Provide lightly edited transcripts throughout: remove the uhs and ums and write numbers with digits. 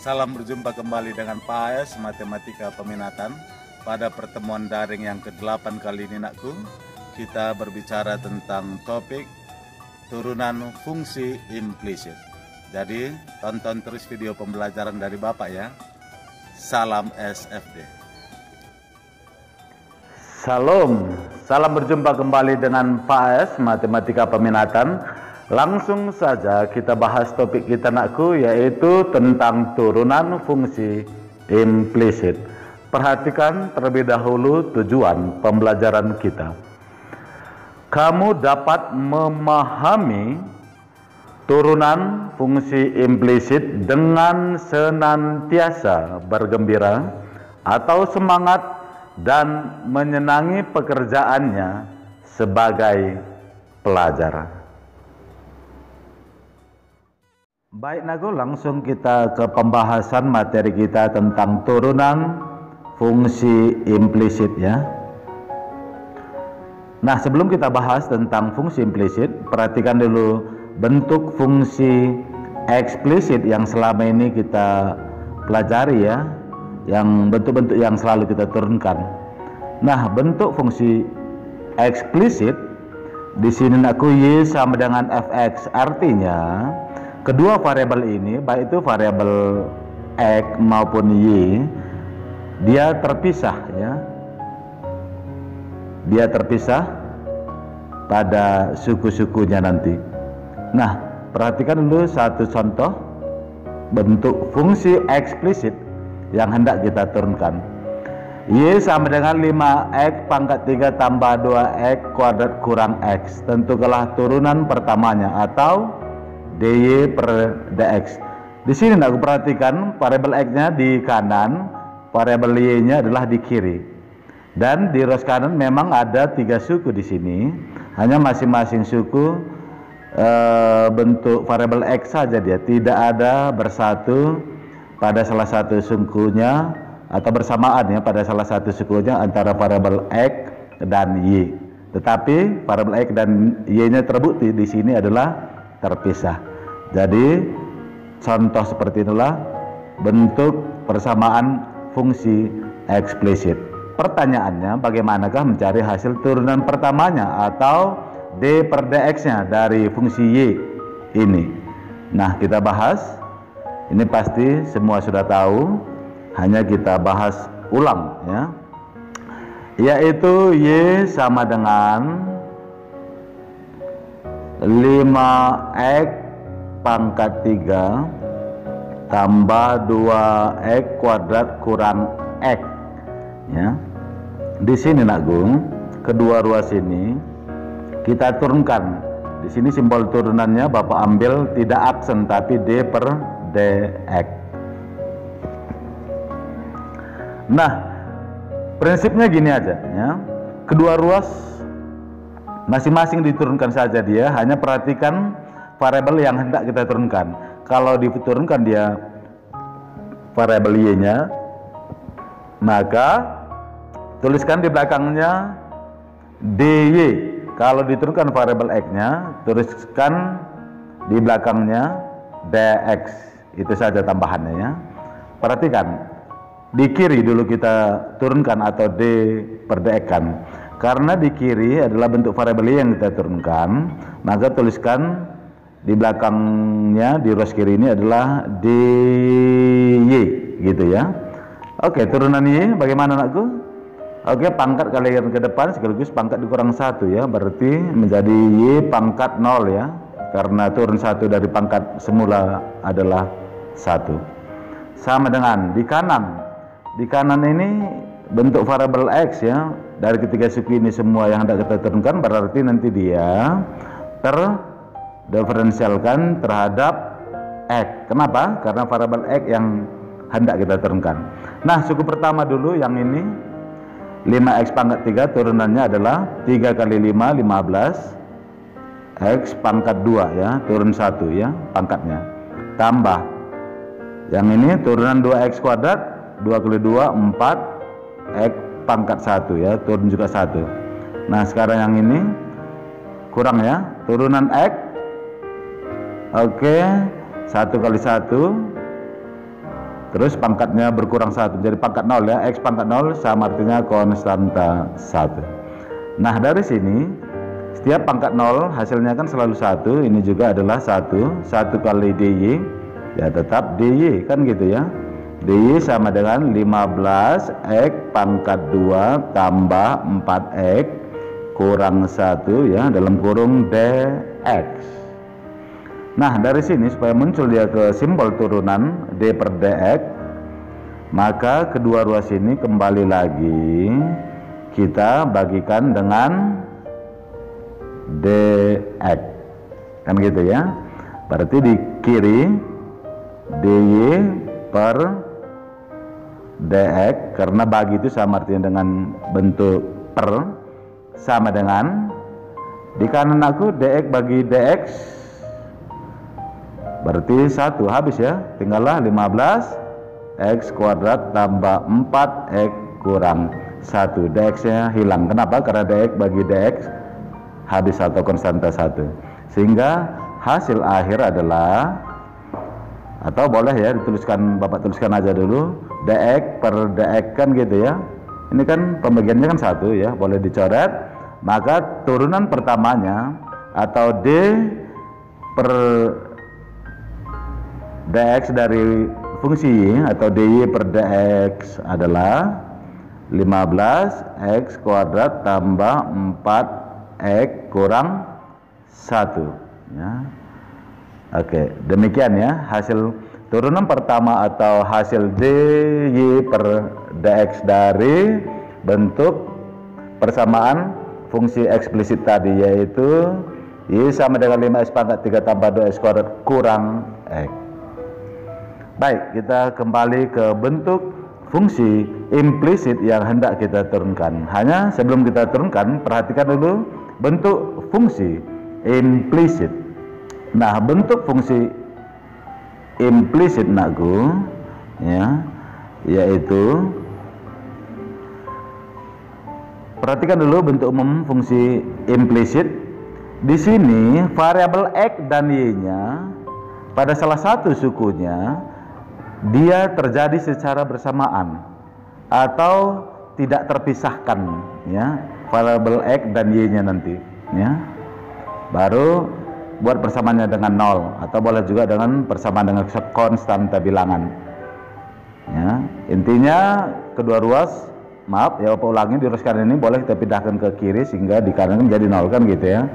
Salam berjumpa kembali dengan Pak AS Matematika Peminatan. Pada pertemuan daring yang ke-8 kali ini nakku, kita berbicara tentang topik turunan fungsi implisit. Jadi tonton terus video pembelajaran dari Bapak ya. Salam SFD. Salam berjumpa kembali dengan Pak AS Matematika Peminatan. Langsung saja kita bahas topik kita nakku, yaitu tentang turunan fungsi implisit. Perhatikan terlebih dahulu tujuan pembelajaran kita. Kamu dapat memahami turunan fungsi implisit dengan senantiasa bergembira atau semangat dan menyenangi pekerjaannya sebagai pelajar. Baik Nago, langsung kita ke pembahasan materi kita tentang turunan fungsi implisit ya. Nah, sebelum kita bahas tentang fungsi implisit, perhatikan dulu bentuk fungsi eksplisit yang selama ini kita pelajari ya, yang bentuk-bentuk yang selalu kita turunkan. Nah, bentuk fungsi eksplisit di sini nakku y sama dengan fx, artinya kedua variabel ini, baik itu variabel x maupun y, dia terpisah ya. Dia terpisah pada suku-sukunya nanti. Nah, perhatikan dulu satu contoh bentuk fungsi eksplisit yang hendak kita turunkan. Y sama dengan 5x pangkat 3 tambah 2x kuadrat kurang x. Tentukanlah turunan pertamanya atau dy per dx. Di sini aku perhatikan variabel x-nya di kanan, variabel y-nya adalah di kiri. Dan di rows kanan memang ada 3 suku di sini. Hanya masing-masing suku bentuk variabel x saja dia, tidak ada bersatu pada salah satu sukunya atau bersamaan ya pada salah satu sukunya antara variabel x dan y. Tetapi variabel x dan y-nya terbukti di sini adalah terpisah. Jadi contoh seperti inilah bentuk persamaan fungsi eksplisit. Pertanyaannya, bagaimanakah mencari hasil turunan pertamanya atau d per dx nya dari fungsi y ini? Nah, kita bahas. Ini pasti semua sudah tahu, hanya kita bahas ulang ya, yaitu y sama dengan 5x pangkat 3 tambah 2x kuadrat kurang x ya. Di sini nakku, kedua ruas ini kita turunkan. Di sini simbol turunannya Bapak ambil tidak aksen tapi d per dx. Nah, prinsipnya gini aja ya. Kedua ruas masing-masing diturunkan saja dia, hanya perhatikan variabel yang hendak kita turunkan. Kalau diturunkan dia variabel y-nya, maka tuliskan di belakangnya dy. Kalau diturunkan variabel x-nya, tuliskan di belakangnya dx. Itu saja tambahannya ya. Perhatikan, di kiri dulu kita turunkan atau d per dx kan. Karena di kiri adalah bentuk variabel y yang kita turunkan, maka tuliskan di belakangnya di rows kiri ini adalah dy gitu ya. Oke, turunan y bagaimana nakku? Oke, pangkat kalian ke depan sekaligus pangkat dikurang 1 ya, berarti menjadi y pangkat 0 ya, karena turun 1 dari pangkat semula adalah 1. Sama dengan di kanan. Di kanan ini bentuk variabel x ya, dari ketiga suku ini semua yang hendak kita turunkan, berarti nanti dia terdiferensialkan terhadap x. Kenapa? Karena variabel x yang hendak kita turunkan. Nah, suku pertama dulu yang ini 5x pangkat 3 turunannya adalah 3 kali 5, 15 x pangkat 2 ya, turun 1 ya pangkatnya, tambah yang ini turunan 2x kuadrat 2 kali 2, 4 x pangkat 1 ya, turun juga 1. Nah, sekarang yang ini kurang ya, turunan x. Oke, 1 kali 1 terus pangkatnya berkurang 1, jadi pangkat 0 ya, X pangkat 0 sama artinya konstanta 1. Nah dari sini setiap pangkat 0 hasilnya kan selalu 1, ini juga adalah 1 kali DY, ya tetap DY kan gitu ya. DY sama dengan 15 X pangkat 2 tambah 4 X kurang 1 ya, dalam kurung DX. Nah dari sini supaya muncul dia ke simbol turunan D per DX, maka kedua ruas ini kembali lagi kita bagikan dengan DX kan gitu ya. Berarti di kiri DY per DX, karena bagi itu sama artinya dengan bentuk per, sama dengan di kanan aku DX bagi DX, berarti 1 habis ya, tinggallah 15 X kuadrat tambah 4 X kurang 1, DX nya hilang. Kenapa? Karena DX bagi DX habis atau konstanta 1, sehingga hasil akhir adalah, atau boleh ya dituliskan, Bapak tuliskan aja dulu, DX per DX kan gitu ya. Ini kan pembagiannya kan 1 ya, boleh dicoret. Maka turunan pertamanya atau D per DX dari fungsi Y atau DY per DX adalah 15 X kuadrat tambah 4 X kurang 1 ya. Oke, demikian ya hasil turunan pertama atau hasil DY per DX dari bentuk persamaan fungsi eksplisit tadi, yaitu Y sama dengan 5X pangkat 3 tambah 2X kuadrat kurang X. Baik, kita kembali ke bentuk fungsi implisit yang hendak kita turunkan. Hanya sebelum kita turunkan, perhatikan dulu bentuk fungsi implisit. Nah, bentuk fungsi implisit nakku ya, yaitu perhatikan dulu bentuk umum fungsi implisit. Di sini variabel X dan Y-nya pada salah satu sukunya dia terjadi secara bersamaan atau tidak terpisahkan ya, variabel X dan Y-nya nanti ya. Baru buat persamaannya dengan 0 atau boleh juga dengan persamaan dengan konstanta bilangan ya. Intinya kedua ruas, maaf ya Bapak ulangi, di ruas kanan ini boleh kita pindahkan ke kiri sehingga di kanan menjadi 0 kan gitu ya.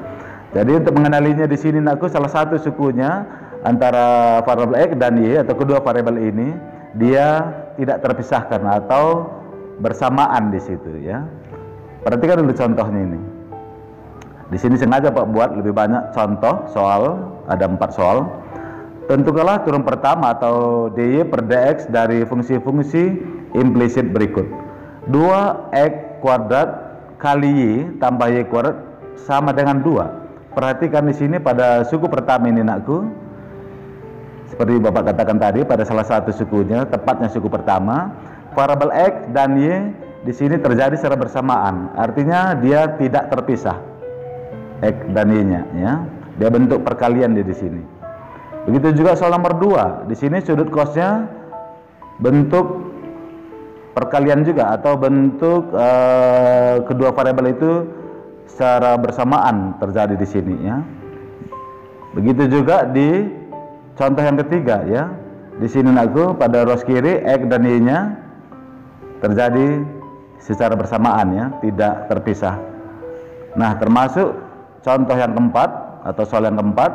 Jadi untuk mengenalinya di sini nakku, salah satu sukunya antara variabel X dan Y atau kedua variabel ini dia tidak terpisahkan atau bersamaan di situ ya. Perhatikan dulu contohnya ini. Di sini sengaja Pak buat lebih banyak contoh soal, ada 4 soal. Tentukanlah turun pertama atau DY per DX dari fungsi-fungsi implisit berikut. 2X kuadrat kali Y tambah Y kuadrat sama dengan 2. Perhatikan di sini pada suku pertama ini nakku, seperti Bapak katakan tadi, pada salah satu sukunya, tepatnya suku pertama, variabel X dan Y di sini terjadi secara bersamaan. Artinya dia tidak terpisah. X dan Y-nya ya. Dia bentuk perkalian di sini. Begitu juga soal nomor 2. Di sini sudut cosnya bentuk perkalian juga atau bentuk kedua variabel itu secara bersamaan terjadi di sini ya. Begitu juga di contoh yang ketiga ya. Di sini nakku pada ruas kiri X dan Y-nya terjadi secara bersamaan ya, tidak terpisah. Nah, termasuk contoh yang keempat atau soal yang keempat,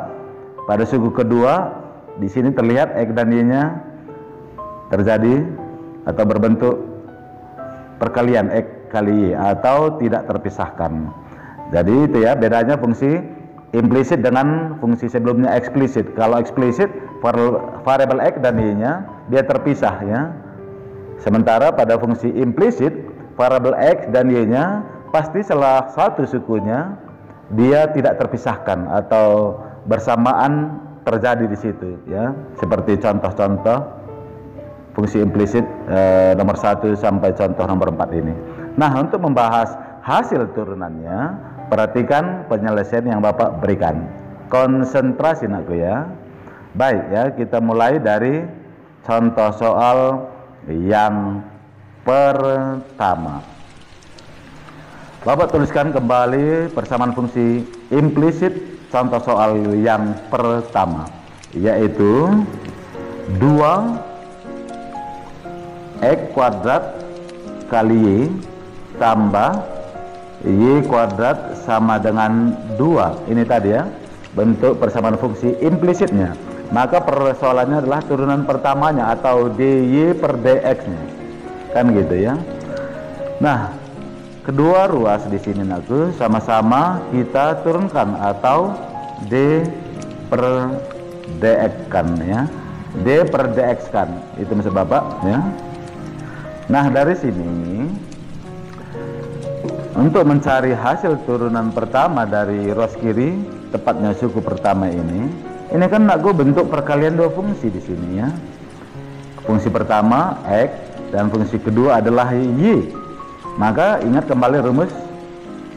pada suku kedua di sini terlihat X dan Y-nya terjadi atau berbentuk perkalian X kali Y atau tidak terpisahkan. Jadi itu ya bedanya fungsi implisit dengan fungsi sebelumnya eksplisit. Kalau eksplisit variabel X dan Y-nya dia terpisah ya. Sementara pada fungsi implisit variabel X dan Y-nya pasti salah satu sukunya dia tidak terpisahkan atau bersamaan terjadi di situ ya, seperti contoh-contoh fungsi implisit nomor 1 sampai contoh nomor 4 ini. Nah, untuk membahas hasil turunannya, perhatikan penyelesaian yang Bapak berikan. Konsentrasi nakku ya. Baik ya, kita mulai dari contoh soal yang pertama. Bapak tuliskan kembali persamaan fungsi implisit contoh soal yang pertama, yaitu 2x kuadrat kali y tambah y kuadrat sama dengan 2. Ini tadi ya, bentuk persamaan fungsi implisitnya. Maka persoalannya adalah turunan pertamanya atau dy per dx nya, kan gitu ya. Nah, kedua ruas di sini aku sama-sama kita turunkan atau d per dx kan ya, d per dx kan, itu maksud Bapak ya. Nah, dari sini untuk mencari hasil turunan pertama dari ruas kiri, tepatnya suku pertama ini kan aku bentuk perkalian dua fungsi di sini ya. Fungsi pertama x dan fungsi kedua adalah y. Maka ingat kembali rumus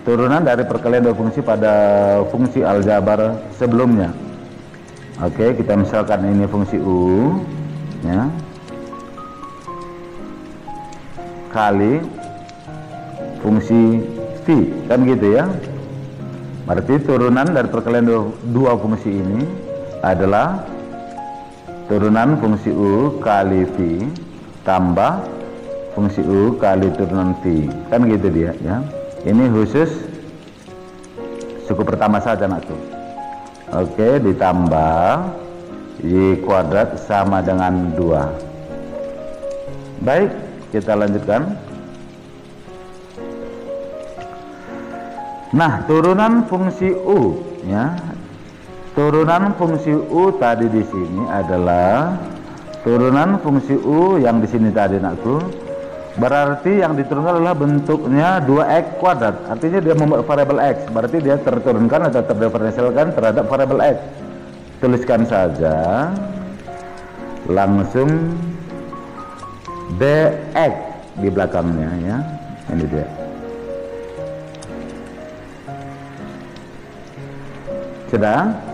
turunan dari perkalian dua fungsi pada fungsi aljabar sebelumnya. Oke, kita misalkan ini fungsi u ya, kali fungsi v, kan gitu ya. Berarti turunan dari perkalian dua fungsi ini adalah turunan fungsi u kali v tambah fungsi u kali turunan v, kan gitu dia ya. Ini khusus suku pertama saja nakku. Oke, ditambah y kuadrat sama dengan 2. Baik, kita lanjutkan. Nah, turunan fungsi u ya. Turunan fungsi u tadi di sini adalah turunan fungsi u yang di sini tadi nakku. Berarti yang diturunkan adalah bentuknya 2x kuadrat. Artinya dia membuat variabel x. Berarti dia terturunkan atau terdiferensialkan terhadap variabel x. Tuliskan saja langsung dx di belakangnya ya. Ini dia. Sudah?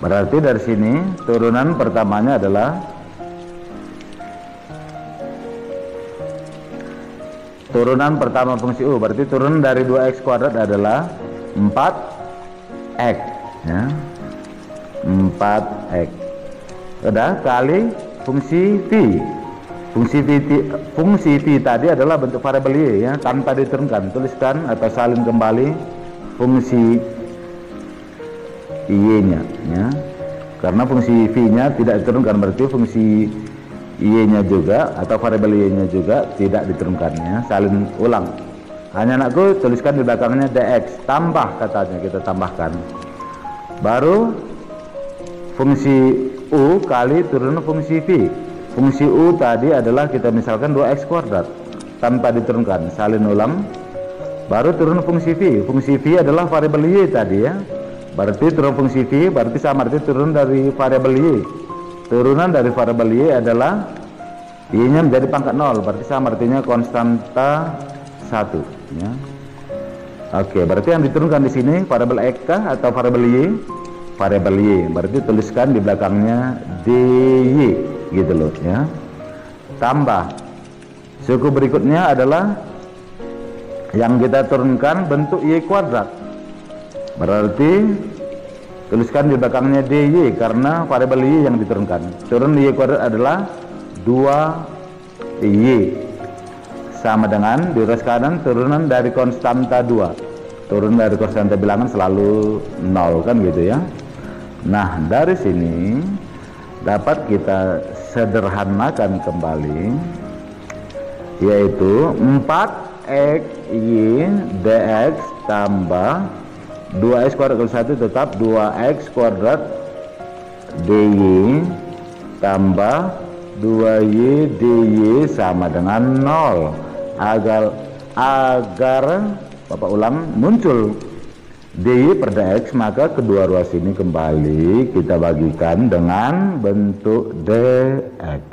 Berarti dari sini turunan pertamanya adalah turunan pertama fungsi u, berarti turun dari 2x kuadrat adalah 4x ya. 4x. Sudah, kali fungsi v. Fungsi v tadi adalah bentuk variabel y ya, tanpa diturunkan. Tuliskan atau salin kembali fungsi y-nya ya. Karena fungsi v-nya tidak diturunkan, berarti fungsi y-nya juga atau variabel y-nya juga tidak diturunkan ya. Salin ulang. Hanya anakku tuliskan di belakangnya dx, tambah katanya, kita tambahkan. Baru fungsi u kali turunan fungsi v. Fungsi u tadi adalah kita misalkan 2x kuadrat tanpa diturunkan. Salin ulang. Baru turun fungsi v. Fungsi v adalah variabel y tadi ya. Berarti turun fungsi v berarti sama arti turun dari variabel y. Turunan dari variabel y adalah y-nya menjadi pangkat 0, berarti sama artinya konstanta 1 ya. Oke, berarti yang diturunkan di sini variabel x atau variabel y? Variabel y. Berarti tuliskan di belakangnya dy gitu loh ya. Tambah suku berikutnya adalah yang kita turunkan bentuk y kuadrat. Berarti tuliskan di belakangnya dy karena variabel y yang diturunkan. Turun y kuadrat adalah 2y sama dengan di ruas kanan turunan dari konstanta 2. Turun dari konstanta bilangan selalu 0 kan gitu ya. Nah, dari sini dapat kita sederhanakan kembali, yaitu 4xy dx tambah 2x kuadrat kali 1 tetap 2x kuadrat dy tambah 2y dy sama dengan 0. Agar Bapak ulang muncul dy per dx, maka kedua ruas ini kembali kita bagikan dengan bentuk dx.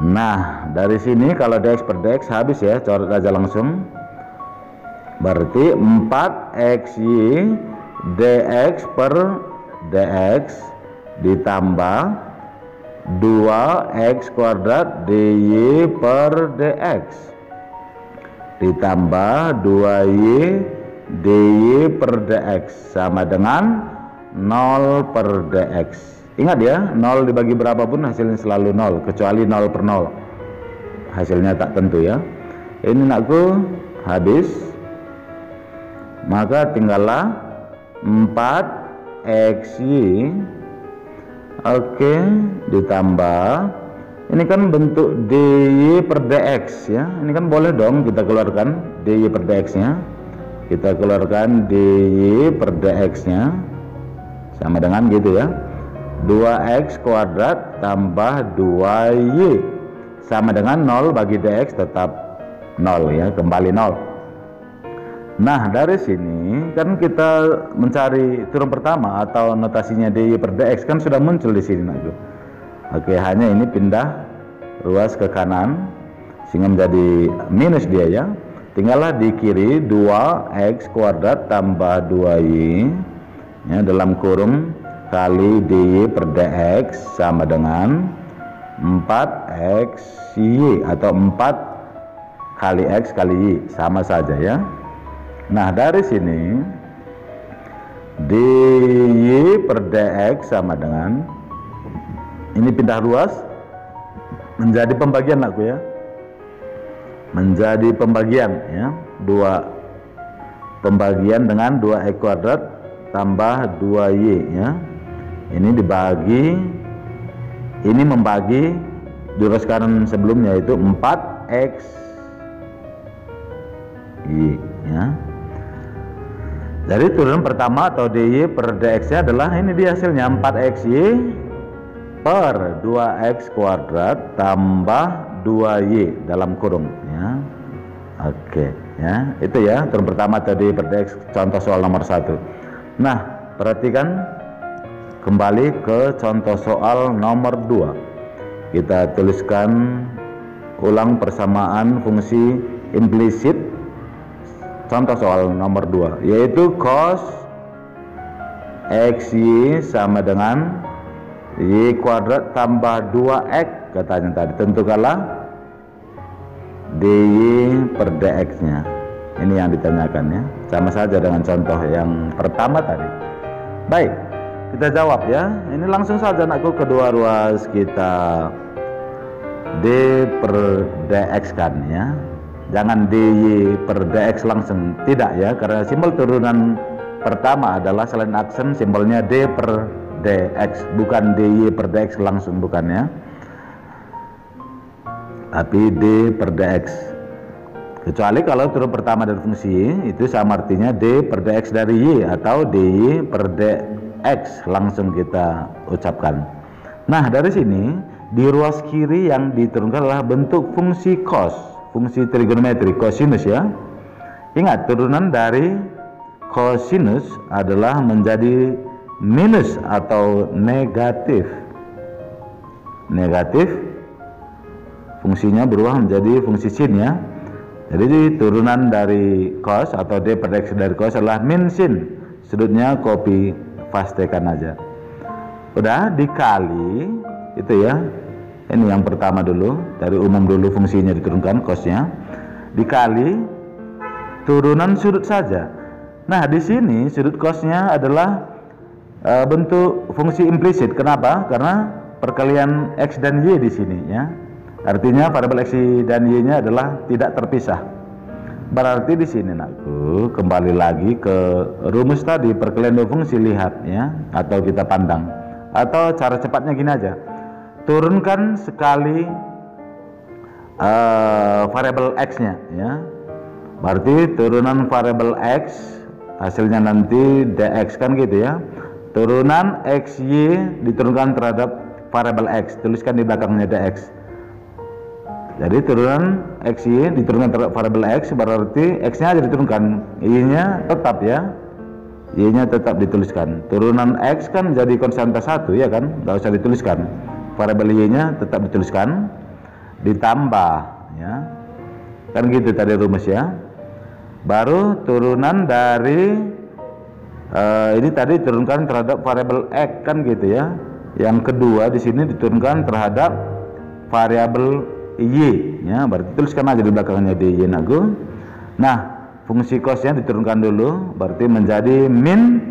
Nah, dari sini kalau dx per dx habis ya, coret aja langsung. Berarti 4xy dx per dx ditambah 2x kuadrat dy per dx ditambah 2y dy per dx sama dengan 0 per dx. Ingat ya, 0 dibagi berapapun hasilnya selalu 0, kecuali 0 per 0 hasilnya tak tentu ya. Ini nakku habis, maka tinggallah 4xy oke, ditambah ini kan bentuk dy per dx ya. Ini kan boleh dong kita keluarkan dy per dx nya. Kita keluarkan dy per dx nya sama dengan gitu ya, 2x kuadrat tambah 2y sama dengan 0 bagi dx tetap 0 ya, kembali 0. Nah dari sini kan kita mencari turun pertama atau notasinya dy per dx kan sudah muncul di sini nakku. Oke, hanya ini pindah ruas ke kanan sehingga menjadi minus dia ya. Tinggallah di kiri 2x kuadrat tambah 2y ya, dalam kurung kali dy per dx sama dengan 4xy atau 4 kali x kali y sama saja ya. Nah dari sini dy per dx sama dengan ini pindah ruas menjadi pembagian nakku ya, menjadi pembagian ya, 2 pembagian dengan 2x kuadrat tambah 2y ya. Ini dibagi, ini membagi ruas kanan sebelumnya yaitu 4x y ya. Jadi turunan pertama atau dy per dx nya adalah ini dia hasilnya 4xy per 2x kuadrat tambah 2y dalam kurung ya. Oke ya, itu ya turun pertama tadi per dx, contoh soal nomor 1. Nah perhatikan kembali ke contoh soal nomor 2. Kita tuliskan ulang persamaan fungsi implisit contoh soal nomor 2, yaitu cos xy sama dengan y kuadrat tambah 2x katanya tadi. Tentukanlah dy per dx nya. Ini yang ditanyakan ya, sama saja dengan contoh yang pertama tadi. Baik, kita jawab ya. Ini langsung saja nakku, kedua ruas kita d per dx kan ya. Jangan dy per dx langsung, tidak ya, karena simbol turunan pertama adalah selain aksen simbolnya d per dx, bukan dy per dx langsung, bukan ya, tapi d per dx. Kecuali kalau turun pertama dari fungsi y itu sama artinya d per dx dari y atau dy per dx langsung kita ucapkan. Nah dari sini di ruas kiri yang diturunkan adalah bentuk fungsi cos, fungsi trigonometri cosinus ya. Ingat turunan dari cosinus adalah menjadi minus atau negatif. Negatif fungsinya berubah menjadi fungsi sin ya. Jadi turunan dari cos atau d per dx dari cos adalah min sin. Sudutnya copy pastekan aja. Udah dikali itu ya. Ini yang pertama dulu, dari umum dulu fungsinya diturunkan cosnya. Dikali turunan sudut saja. Nah, di sini sudut cosnya adalah bentuk fungsi implisit. Kenapa? Karena perkalian x dan y di sini ya. Artinya variabel x dan y nya adalah tidak terpisah. Berarti di sini nakku kembali lagi ke rumus tadi, perkalian dua fungsi, lihat ya, atau kita pandang. Atau cara cepatnya gini aja. Turunkan sekali variabel x nya ya. Berarti turunan variabel x hasilnya nanti dx kan gitu ya. Turunan xy diturunkan terhadap variabel x, tuliskan di belakangnya dx. Jadi turunan xy diturunkan terhadap variabel x, berarti x nya aja diturunkan, y nya tetap ya, y nya tetap dituliskan. Turunan x kan jadi konstanta 1 ya kan, nggak usah dituliskan. Variabel y nya tetap dituliskan, ditambah ya, kan gitu tadi rumus ya. Baru turunan dari ini tadi turunkan terhadap variabel x kan gitu ya. Yang kedua di sini diturunkan terhadap variabel y, ya. Berarti tuliskan aja di belakangnya dy nakku. Nah, fungsi cosnya diturunkan dulu, berarti menjadi min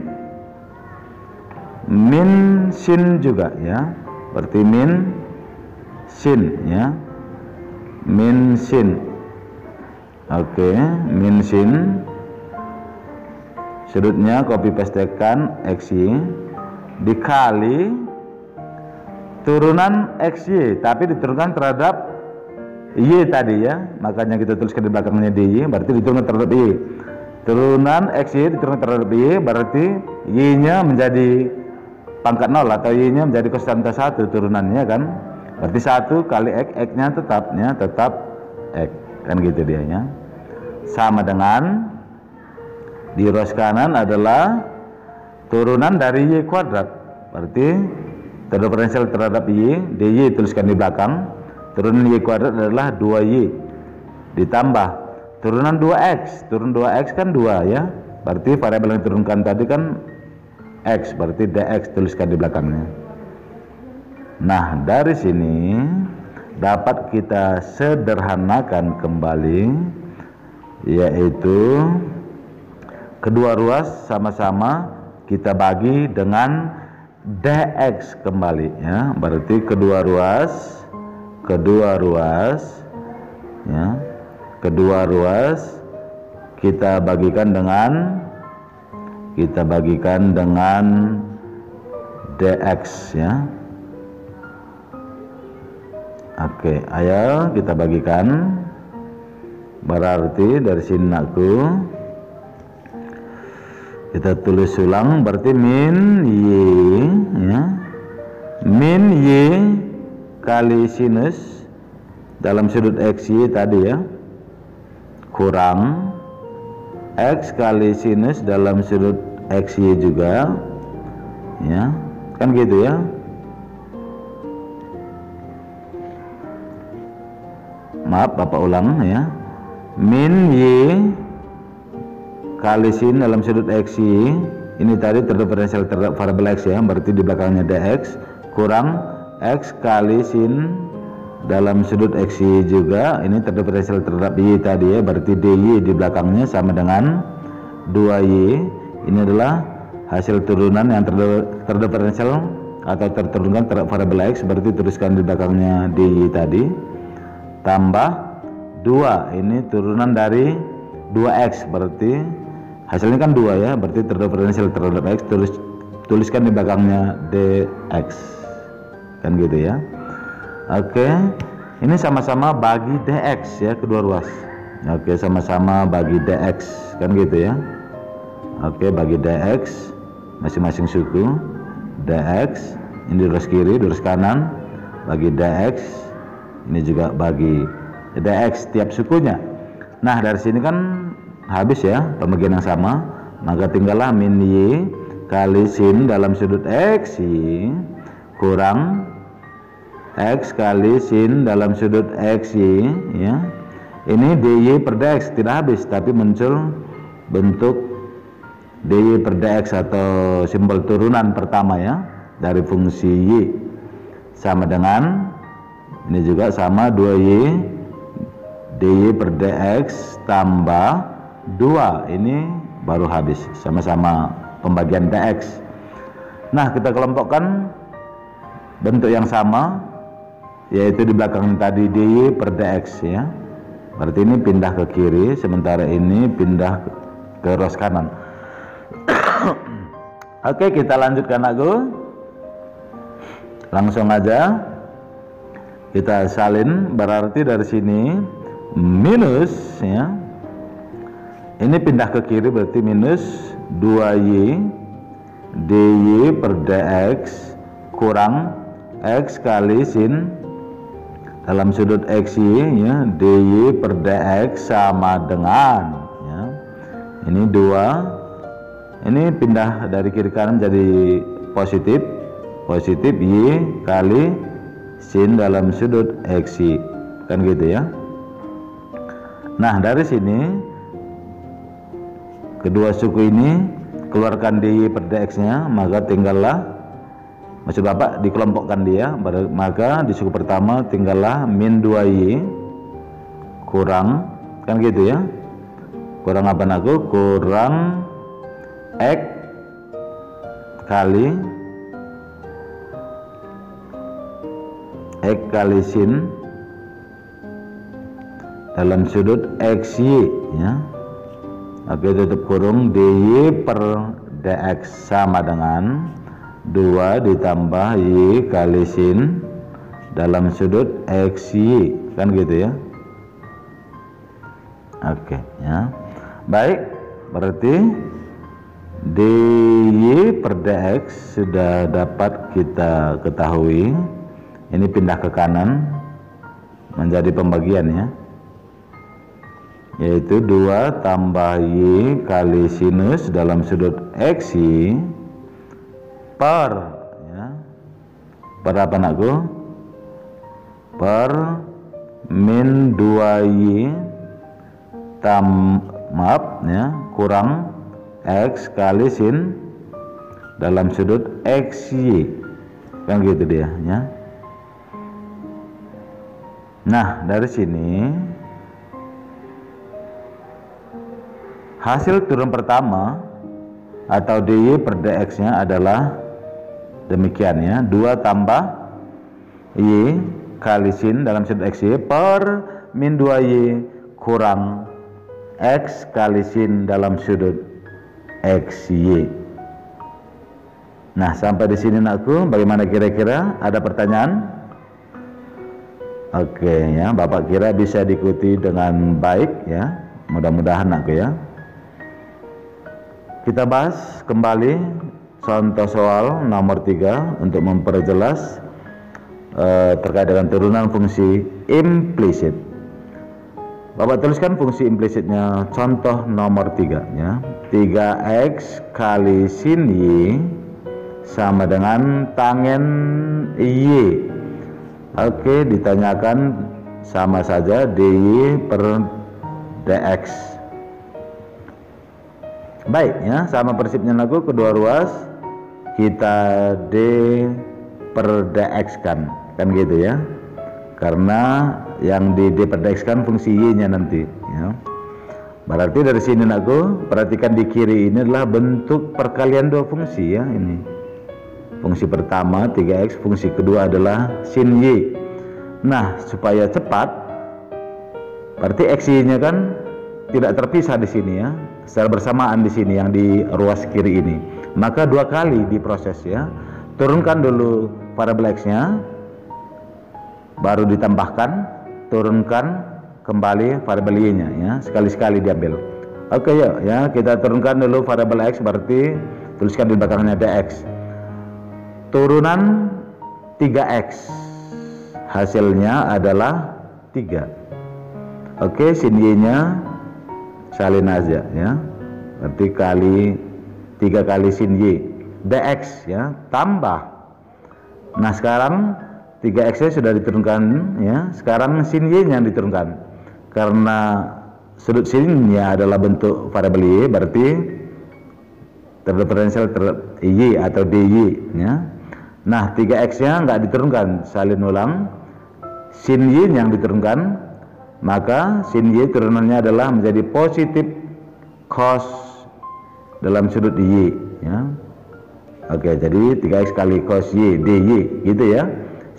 sin juga, ya. Berarti min sin, ya. Min sin. Oke, min sin. Sudutnya copy pastekan xy dikali turunan xy, tapi diturunkan terhadap y tadi, ya. Makanya kita tuliskan di belakangnya dy, berarti diturunkan terhadap y. Turunan xy diturunkan terhadap y, berarti y-nya menjadi pangkat 0 atau y-nya menjadi konstanta 1 turunannya, kan. Berarti 1 kali x-nya tetap x, kan gitu dia, ya. Sama dengan di ruas kanan adalah turunan dari y kuadrat, berarti diferensial terhadap y, dy tuliskan di belakang. Turunan y kuadrat adalah 2y ditambah turunan 2x, turun 2x kan 2, ya. Berarti variabel yang diturunkan tadi kan x, berarti dx tuliskan di belakangnya. Nah, dari sini dapat kita sederhanakan kembali, yaitu kedua ruas sama-sama kita bagi dengan dx kembali, ya. Berarti kedua ruas ya, kedua ruas kita bagikan dengan dx, ya. Oke, ayo kita bagikan. Berarti dari sini nakku kita tulis ulang, berarti min y, ya. Min y kali sinus dalam sudut xy tadi, ya, kurang x kali sinus dalam sudut xy juga, ya, kan gitu, ya. Maaf, Bapak ulang, ya. Min y kali sin dalam sudut xy, ini tadi terdiferensial terhadap variabel x, ya, berarti di belakangnya dx, kurang x kali sin dalam sudut xy juga, ini terdiferensial terhadap y tadi, ya, berarti dy di belakangnya sama dengan 2y. Ini adalah hasil turunan yang terdiferensial atau terturunkan terhadap variabel x, berarti tuliskan di belakangnya dy tadi, tambah 2, ini turunan dari 2x, berarti hasilnya kan 2, ya, berarti terdiferensial terhadap x, tuliskan di belakangnya dx, kan gitu, ya. Oke, ini sama-sama bagi dx, ya, kedua ruas. Oke, sama-sama bagi dx, kan gitu, ya. Oke, bagi dx masing-masing suku dx, ini ruas kiri, ruas kanan bagi dx, ini juga bagi dx tiap sukunya. Nah, dari sini kan habis, ya, pembagian yang sama, maka tinggallah min y kali sin dalam sudut xy kurang x kali sin dalam sudut xy, ya. Ini dy per dx tidak habis, tapi muncul bentuk dy per dx atau simbol turunan pertama, ya, dari fungsi y, sama dengan ini juga sama 2y dy per dx tambah 2, ini baru habis, sama-sama pembagian dx. Nah, kita kelompokkan bentuk yang sama, yaitu di belakang tadi dy per dx, ya. Berarti ini pindah ke kiri, sementara ini pindah ke ruas kanan. Oke, kita lanjutkan aku. Langsung aja kita salin, berarti dari sini minus, ya, ini pindah ke kiri, berarti minus 2y dy per dx kurang x kali sin dalam sudut xy, ya, dy per dx sama dengan, ya, ini 2, ini pindah dari kiri kanan jadi positif y kali sin dalam sudut xy, kan gitu, ya. Nah, dari sini kedua suku ini keluarkan dy per dx nya, maka tinggallah maksud Bapak dikelompokkan dia, maka di suku pertama tinggallah min 2y kurang, kan gitu ya, kurang apa anakku, kurang X kali sin dalam sudut XY ya. Oke, tutup kurung dy per dx sama dengan 2 ditambah y kali sin dalam sudut XY, kan gitu ya. Oke ya. Baik, berarti dy per dx sudah dapat kita ketahui. Ini pindah ke kanan menjadi pembagian ya, yaitu 2 tambah y kali sinus dalam sudut XY per ya, per apa anakku, per min 2y maaf ya, kurang X kali sin dalam sudut XY, kan gitu dia ya. Nah, dari sini hasil turun pertama atau dy per dx nya adalah demikian ya, 2 tambah y kali sin dalam sudut xy per min 2y kurang x kali sin dalam sudut xy. Nah, sampai di sini anakku, bagaimana kira-kira? Ada pertanyaan? Oke ya, Bapak kira bisa diikuti dengan baik ya, mudah-mudahan anakku ya. Kita bahas kembali contoh soal nomor 3 untuk memperjelas terkait dengan turunan fungsi implisit. Bapak tuliskan fungsi implisitnya, contoh nomor 3 ya. 3x kali sin y sama dengan tangen y. Oke, ditanyakan sama saja dy per dx. Baik ya, sama prinsipnya lagu, kedua ruas kita d per dx kan gitu ya, karena yang di d per dx kan fungsi y nya nanti ya. Berarti dari sini lagu, perhatikan di kiri ini adalah bentuk perkalian dua fungsi ya, ini fungsi pertama 3x, fungsi kedua adalah sin y. Nah, supaya cepat, berarti xy nya kan tidak terpisah di sini ya, secara bersamaan di sini yang di ruas kiri ini. Maka 2 kali diproses ya. Turunkan dulu variabel x nya, baru ditambahkan, turunkan kembali variabel y nya ya, sekali-sekali diambil. Oke yuk ya, kita turunkan dulu variabel x, berarti tuliskan di belakangnya dx. Turunan 3x hasilnya adalah 3. Oke, sin y nya salin aja ya, berarti kali 3 kali sin y dx ya, tambah. Nah, sekarang 3x nya sudah diturunkan ya, sekarang sin y nya diturunkan. Karena sudut sinnya adalah bentuk variabel y, berarti terdiferensial y atau dy ya. Nah, 3x nya nggak diturunkan, salin ulang, sin y yang diturunkan, maka sin y turunannya adalah menjadi positif cos dalam sudut y ya. Oke, jadi 3x kali cos y dy gitu ya,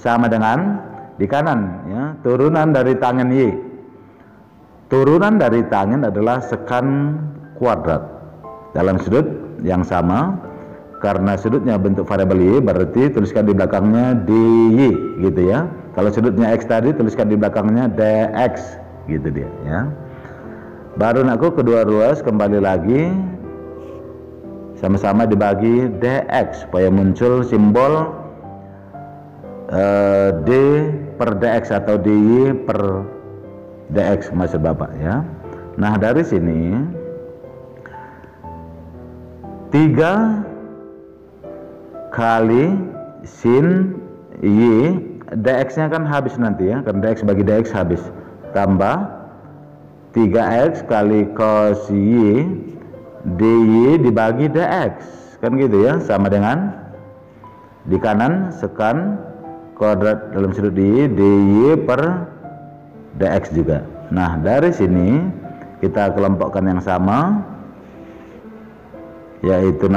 sama dengan di kanan ya, turunan dari tangen y. Turunan dari tangen adalah sekan kuadrat dalam sudut yang sama. Karena sudutnya bentuk variabel y, berarti tuliskan di belakangnya dy gitu ya. Kalau sudutnya x tadi, tuliskan di belakangnya dx gitu dia ya. Baru anakku, kedua ruas kembali lagi sama-sama dibagi dx supaya muncul simbol d per dx atau dy per dx maksud Bapak ya. Nah, dari sini 3 kali sin y, dx nya kan habis nanti ya, karena dx bagi dx habis, tambah 3x kali cos y dy dibagi dx kan gitu ya, sama dengan di kanan sekan kuadrat dalam sudut dy per dx juga. Nah, dari sini kita kelompokkan yang sama, yaitu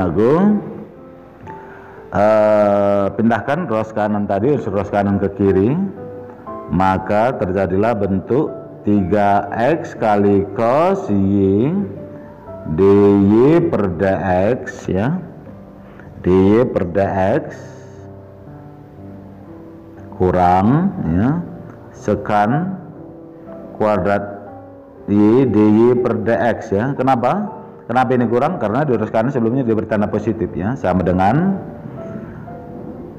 pindahkan ruas kanan tadi, unsur ruas kanan ke kiri, maka terjadilah bentuk 3x kali cos y dy per dx ya, dy per dx kurang ya sekan kuadrat y dy per dx ya. Kenapa ini kurang? Karena di ruas kanan sebelumnya diberi tanda positif ya, sama dengan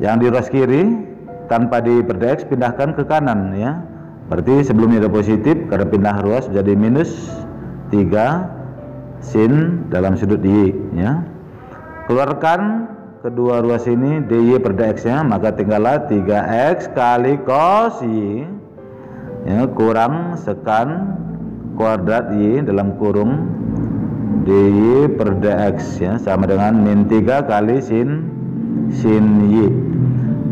yang di ruas kiri tanpa di per dx pindahkan ke kanan ya. Berarti sebelumnya ada positif, karena pindah ruas jadi minus 3 sin dalam sudut y ya. Keluarkan kedua ruas ini dy per dx nya, maka tinggallah 3x kali cos y ya, kurang sekan kuadrat y dalam kurung dy per dx ya, sama dengan min 3 kali sin y.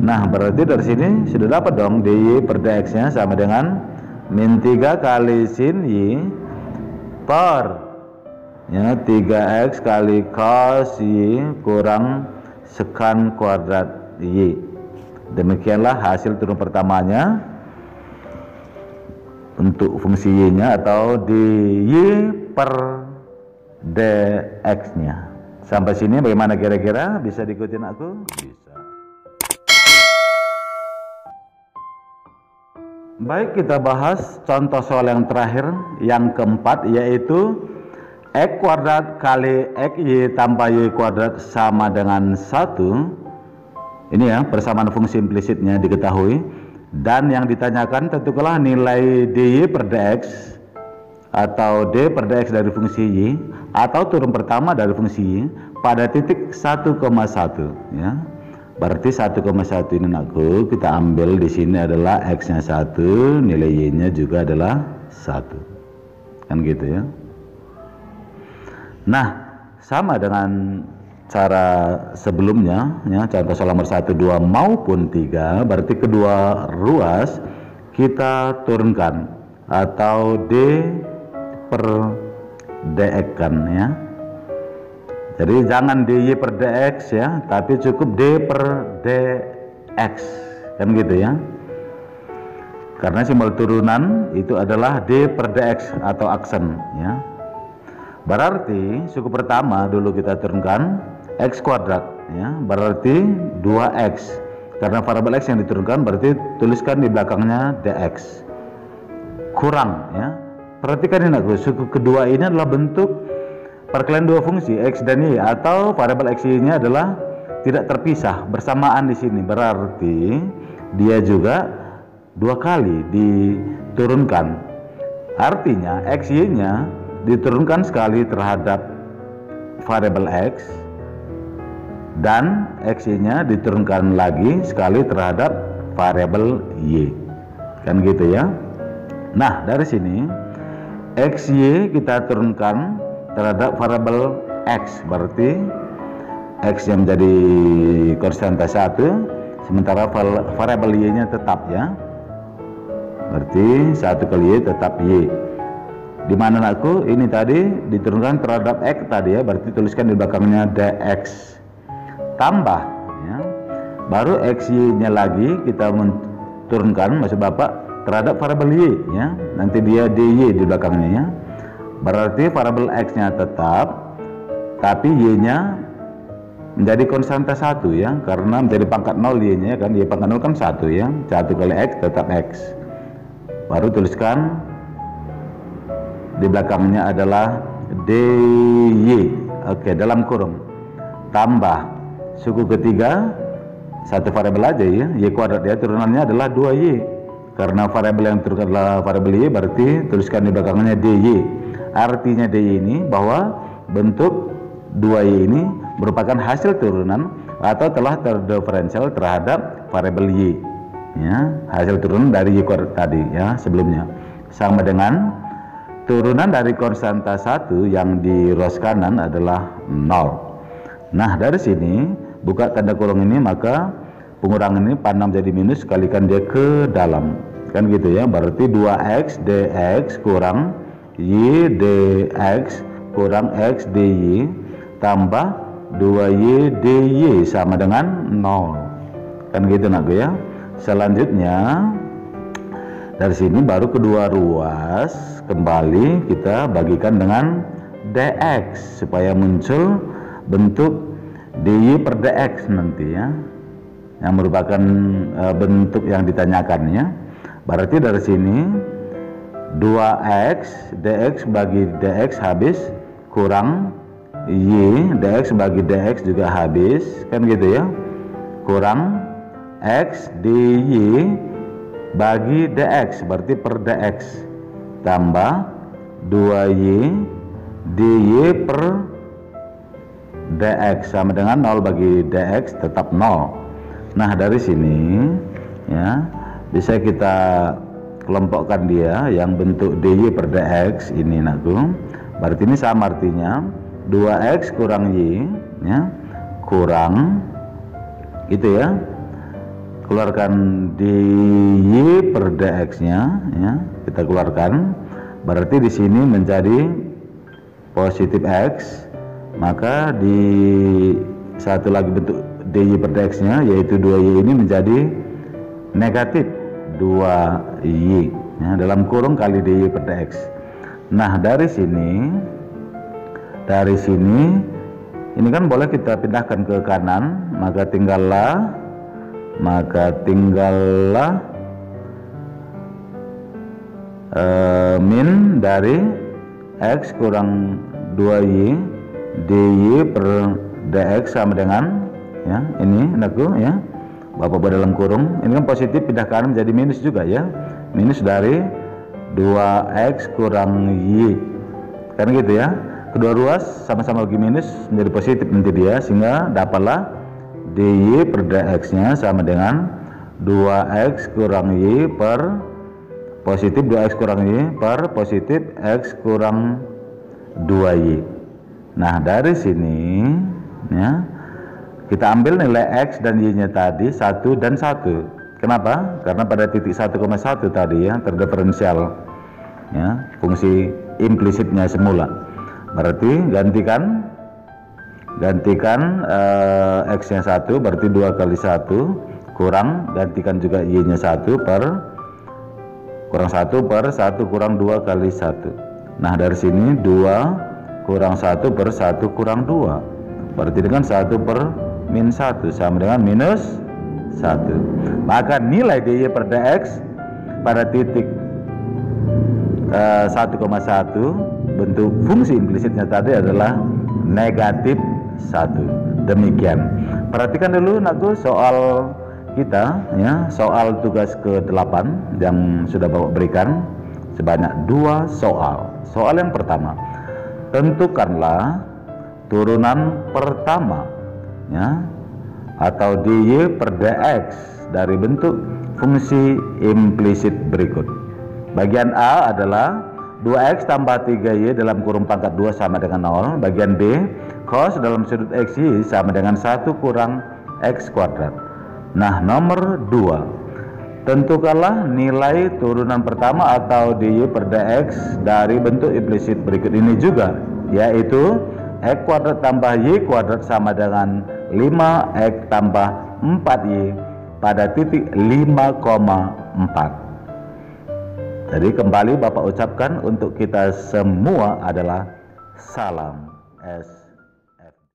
Nah, berarti dari sini sudah dapat dong dy per dx nya sama dengan min 3 kali sin y per ya 3x kali cos y kurang sekan kuadrat y. Demikianlah hasil turun pertamanya untuk fungsi y nya atau dy per dx nya. Sampai sini bagaimana kira-kira? Bisa diikutin aku? Bisa. Baik, kita bahas contoh soal yang terakhir, yang keempat, yaitu x kuadrat kali x y tambah y kuadrat sama dengan 1. Ini ya, persamaan fungsi implisitnya diketahui. Dan yang ditanyakan tentukanlah nilai dy per dx atau d per dx dari fungsi y atau turun pertama dari fungsi y pada titik 1,1 ya. Berarti 1,1 ini kita ambil di sini adalah x nya 1, nilai y nya juga adalah 1. Kan gitu ya. Nah, sama dengan cara sebelumnya ya, contoh soal nomor 1, 2 maupun 3, berarti kedua ruas kita turunkan atau d per dx kan ya. Jadi jangan dy per dx ya, tapi cukup d per dx kan gitu ya. Karena simbol turunan itu adalah d per dx atau aksen ya. Berarti suku pertama dulu kita turunkan x kuadrat ya, berarti 2x. Karena variabel x yang diturunkan berarti tuliskan di belakangnya dx. Kurang ya. Perhatikan ini suku kedua ini adalah bentuk perkalian dua fungsi x dan y, atau variabel x y nya adalah tidak terpisah bersamaan di sini. Berarti dia juga dua kali diturunkan. Artinya x y nya diturunkan sekali terhadap variabel x dan x y nya diturunkan lagi sekali terhadap variabel y. Kan gitu ya. Nah, dari sini x y kita turunkan terhadap variabel x, berarti x yang menjadi konstanta 1, sementara variabel y nya tetap ya. Berarti 1 kali y tetap y. Di mana aku ini tadi diturunkan terhadap x tadi ya, berarti tuliskan di belakangnya dx tambah ya. Baru x y nya lagi kita turunkan, maksud Bapak, terhadap variabel y ya. Nanti dia dy di belakangnya ya. Berarti variabel x nya tetap, tapi y nya menjadi konstanta 1 ya, karena menjadi pangkat 0 y nya kan, y pangkat 0 kan 1 ya. 1 kali x tetap x. Baru tuliskan di belakangnya adalah dy. Oke, dalam kurung tambah suku ketiga satu variabel aja ya, y kuadrat ya, turunannya adalah 2y. Karena variabel yang turunkan adalah variabel y, berarti tuliskan di belakangnya dy. Artinya dy ini bahwa bentuk 2y ini merupakan hasil turunan atau telah terdiferensial terhadap variabel y ya, hasil turunan dari y kuadrat tadi ya sebelumnya, sama dengan turunan dari konstanta 1 yang di ruas kanan adalah 0. Nah, dari sini buka tanda kurung ini, maka pengurangan ini pannam jadi minus, kalikan dia ke dalam, kan gitu ya. Berarti 2x dx kurang y dx kurang x dy tambah 2y dy sama dengan 0, kan gitu nakku ya. Selanjutnya dari sini baru kedua ruas kembali kita bagikan dengan dx supaya muncul bentuk dy per dx nanti ya, yang merupakan bentuk yang ditanyakan ya. Berarti dari sini 2x dx bagi dx habis, kurang y dx bagi dx juga habis, kan gitu ya, kurang x dy bagi dx berarti per dx tambah 2y dy per dx sama dengan 0 bagi dx tetap 0. Nah dari sini ya bisa kita kelompokkan dia yang bentuk dy per dx ini nakku. Berarti ini sama artinya 2x kurang y ya, kurang gitu ya, keluarkan dy per dx nya ya, kita keluarkan. Berarti di sini menjadi positif x, maka di satu lagi bentuk dy per dx nya yaitu 2y ini menjadi negatif 2y ya, dalam kurung kali dy per dx. Nah dari sini ini kan boleh kita pindahkan ke kanan, maka tinggallah min dari x kurang 2y dy per dx sama dengan ya ini nakku ya, bapak buat dalam kurung, ini kan positif pindah kanan menjadi minus juga ya, minus dari 2x kurang y, kan gitu ya. Kedua ruas sama-sama bagi minus menjadi positif nanti dia, sehingga dapatlah dy per dx nya sama dengan 2x kurang y per positif 2x kurang y per positif x kurang 2y. Nah dari sini ya kita ambil nilai x dan y nya tadi 1 dan 1. Kenapa? Karena pada titik 1,1 tadi ya terdiferensial ya fungsi implisitnya semula. Berarti gantikan x nya 1 berarti 2 kali 1 kurang, gantikan juga y nya 1 per kurang 1 per 1 kurang 2 kali 1. Nah dari sini 2 kurang 1 per 1 kurang 2 berarti dengan 1 per min 1 sama dengan minus 1. Maka nilai dy per dx pada titik 1,1 bentuk fungsi implisitnya tadi adalah negatif 1. Demikian. Perhatikan dulu nakku soal kita ya, soal tugas ke-8 yang sudah bapak berikan sebanyak 2 soal. Soal yang pertama, tentukanlah turunan pertama ya atau dy per dx dari bentuk fungsi implisit berikut. Bagian A adalah 2x tambah 3y dalam kurung pangkat 2 sama dengan 0. Bagian B, cos dalam sudut xy sama dengan 1 kurang x kuadrat. Nah nomor 2, tentukanlah nilai turunan pertama atau dy per dx dari bentuk implisit berikut ini juga, yaitu x kuadrat tambah y kuadrat sama dengan 5x tambah 4y pada titik 5,4. Jadi kembali bapak ucapkan untuk kita semua adalah salam S.